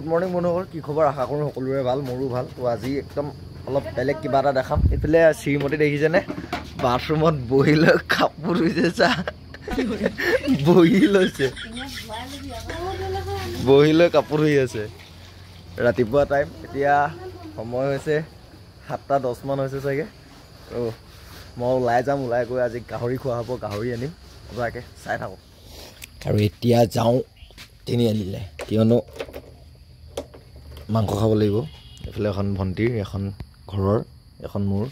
Good morning বন্ধুসকল, কি খবৰ? আশা কৰোঁ সকলোৰে ভাল, মোৰো ভাল। তো আজি একদম অলপ বেলেগ কিবা এটা দেখাম। এইফালে শ্ৰীমতী দেখিছেনে? বাথৰুমত বহি লৈ কাপোৰ ধুইছে, চা বহি লৈছে, বহি লৈ কাপোৰ ধুই আছে। ৰাতিপুৱা টাইম, এতিয়া সময় হৈছে 7:10 মান হৈছে চাগে। তো মই ওলাই যাম, ওলাই গৈ আজি গাহৰি খোৱা হ'ব, গাহৰি আনিম। সঁচাকৈ চাই থাকোঁ। আৰু এতিয়া যাওঁ তিনিআলিলৈ, কিয়নো মাংস খাব লাগিব। এইফালে এখন ভণ্টিৰ, এখন ঘৰৰ, এখন মোৰ,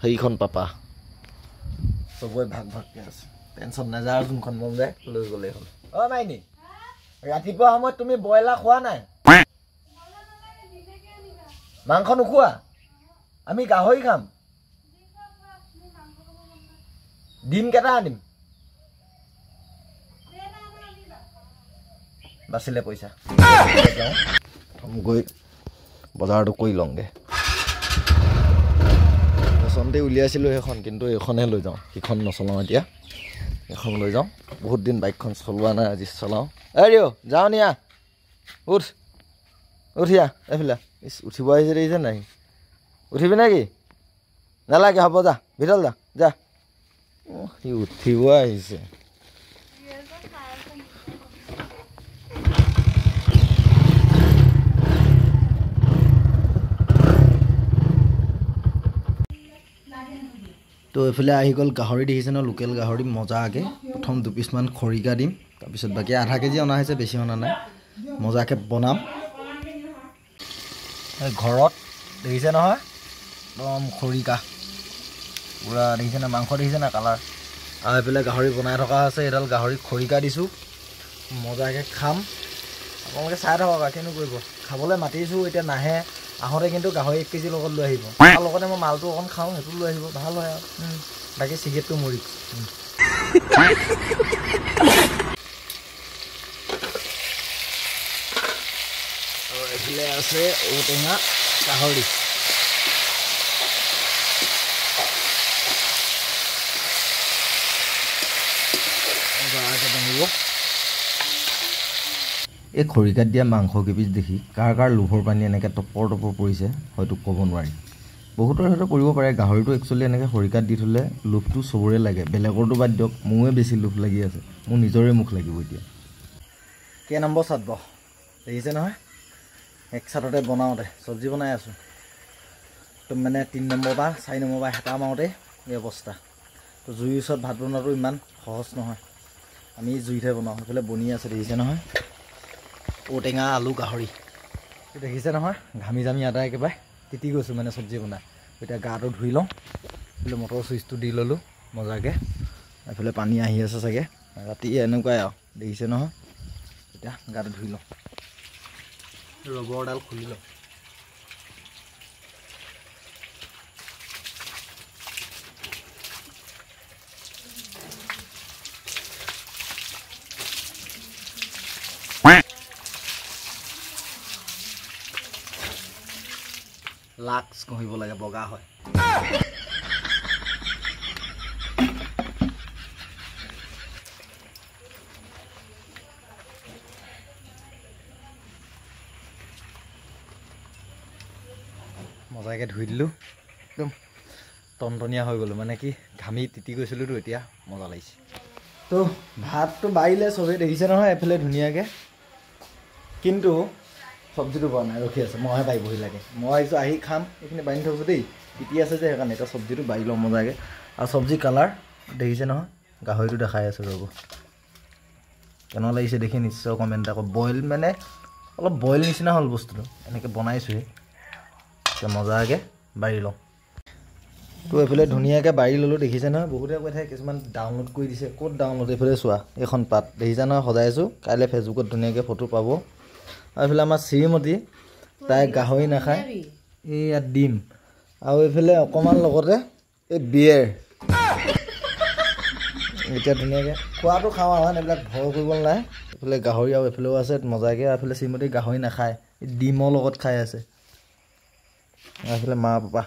সেইখন পাপা, চবৰে ভাগ ভাগকৈ আছে। টেনশ্যন নাই, যাৰ যোনখন মন যায় লৈ গ'লেই হ'ল। অ' মাইনী, ৰাতিপুৱা সময়ত তুমি ব্ৰইলাৰ খোৱা নাই? মাংস নোখোৱা? আমি গাহৰি খাম। ডিম কেইটা আনিম? বাচিলে পইচা গৈ বজাৰটো কৰি লওঁগৈ। পচন্দে উলিয়াইছিলোঁ সেইখন, কিন্তু এইখনহে লৈ যাওঁ, সিখন নচলাওঁ এতিয়া। এখন লৈ যাওঁ, বহুত দিন বাইকখন চলোৱা নাই, আজি চলাওঁ। ৰিঅ' যাওঁ নিয়া, উঠ উঠিয়া। এইফালে উঠিব আহিছে, দেখিছে নাই? উঠিবি নেকি? নালাগে, হ'ব যা, ভিতৰত যা, যা। সি উঠিব আহিছে। তো এইফালে আহি গ'ল গাহৰি, দেখিছে ন? লোকেল গাহৰি মজাকৈ। প্ৰথম 2 পিচমান খৰিকা দিম, তাৰপিছত বাকী আধা কেজি অনা হৈছে, বেছি অনা নাই। মজাকৈ বনাম ঘৰত, দেখিছে নহয়? একদম খৰিকা পূৰা, দেখিছে না? মাংস দেখিছে না কালাৰ? আৰু এইফালে গাহৰি বনাই থকা আছে, এইডাল গাহৰি খৰিকা দিছোঁ, মজাকৈ খাম। আপোনালোকে চাই থাকক, কিনো কৰিব। খাবলৈ মাতিছোঁ, এতিয়া নাহে। আহোঁতে কিন্তু গাহৰি 1 কেজি লগত লৈ আহিব, তাৰ লগতে মই মালটো অকণ খাওঁ, সেইটো লৈ আহিব, ভাল হয় আৰু। বাকী চিগেটটো মৰি এইফালে আছে ঔটেঙা গাহৰি। এই খৰিকাত দিয়া মাংস কেইপিচ দেখি কাৰ কাৰ লোভৰ পানী এনেকৈ টপৰ টপৰ পৰিছে হয়তো ক'ব নোৱাৰি। বহুতৰ হয়তো পৰিব পাৰে। গাহৰিটো একচুৱেলি এনেকৈ খৰিকাত দি থ'লে লোভটো চবৰে লাগে, বেলেগৰটো বাদ দিয়ক, মোৰে বেছি লোভ লাগি আছে, মোৰ নিজৰে মুখ লাগিব এতিয়া। কেই নম্বৰ চাটব দেখিছে নহয়? এক চাটতে বনাওঁতে চব্জি বনাই আছোঁ, একদম মানে 3 নম্বৰ বা 4 নম্বৰ বা হেতা মাৰোঁতে এই অৱস্থা। তো জুইৰ ওচৰত ভাত বনোৱাটো ইমান সহজ নহয়, আমি জুইতহে বনাওঁ। সেইফালে বনি আছে, দেখিছে নহয়? ঔটেঙা আলু গাহৰি, দেখিছে নহয়? ঘামি জামি আদা একেবাৰে তিতি গৈছোঁ মানে চব্জি বনাই। এতিয়া গাটো ধুই লওঁ, এইফালে মটৰ চুইচটো দি ল'লোঁ মজাকৈ। এইফালে পানী আহি আছে চাগে, ৰাতি এনেকুৱাই আৰু, দেখিছে নহয়? এতিয়া গাটো ধুই লওঁ, ৰবৰডাল খুলি লওঁ। লাক্স ঘঁহিব লাগে, বগা হয়। মজাকৈ ধুই দিলোঁ, একদম টনটনীয়া হৈ গ'লোঁ, মানে কি ঘামি তিতি গৈছিলোঁতো, এতিয়া মজা লাগিছে। তো ভাতটো বাঢ়িলে চবেই, দেখিছে নহয়? এইফালে ধুনীয়াকৈ, কিন্তু চব্জিটো বনাই নাই, ৰখি আছে, মইহে বাঢ়িবহি লাগে। মই আহিছোঁ, আহি খাম, এইখিনি বান্ধি থৈছোঁ দেই, তিতি আছে যে সেইকাৰণে। এতিয়া চব্জিটো বাঢ়ি লওঁ মজাকৈ। আৰু চব্জি কালাৰ দেখিছে নহয়? গাহৰিটো দেখাই আছোঁ, ৰ'ব কেনেকুৱা লাগিছে দেখি নিশ্চয় কমেণ্ট এটা কৰক। বইল মানে অলপ বইল নিচিনা হ'ল বস্তুটো, এনেকৈ বনাইছোঁহে। এতিয়া মজাকৈ বাঢ়ি লওঁ। তো এইফালে ধুনীয়াকৈ বাঢ়ি ল'লোঁ, দেখিছে নহয়? বহুতে কৈ থাকে কিছুমান ডাউনলোড কৰি দিছে, ক'ত ডাউনলোড? এইফালে চোৱা, এইখন পাত দেখিছে নহয়? সজাইছোঁ, কাইলৈ ফেচবুকত ধুনীয়াকৈ ফটো পাব। আৰু এইফালে আমাৰ শ্ৰীমতী, তাই গাহৰি নাখায়, এইয়া ডিম, আৰু এইফালে অকণমান লগতে এই বিয়েৰ। এতিয়া ধুনীয়াকৈ খোৱাটো খাওঁ আৰু, এইবিলাক ভয় কৰিব নালাগে। এইফালে গাহৰি আৰু এইফালেও আছে মজাকৈ। এইফালে শ্ৰীমতী গাহৰি নাখায়, ডিমৰ লগত খাই আছে। এইফালে মা পাপা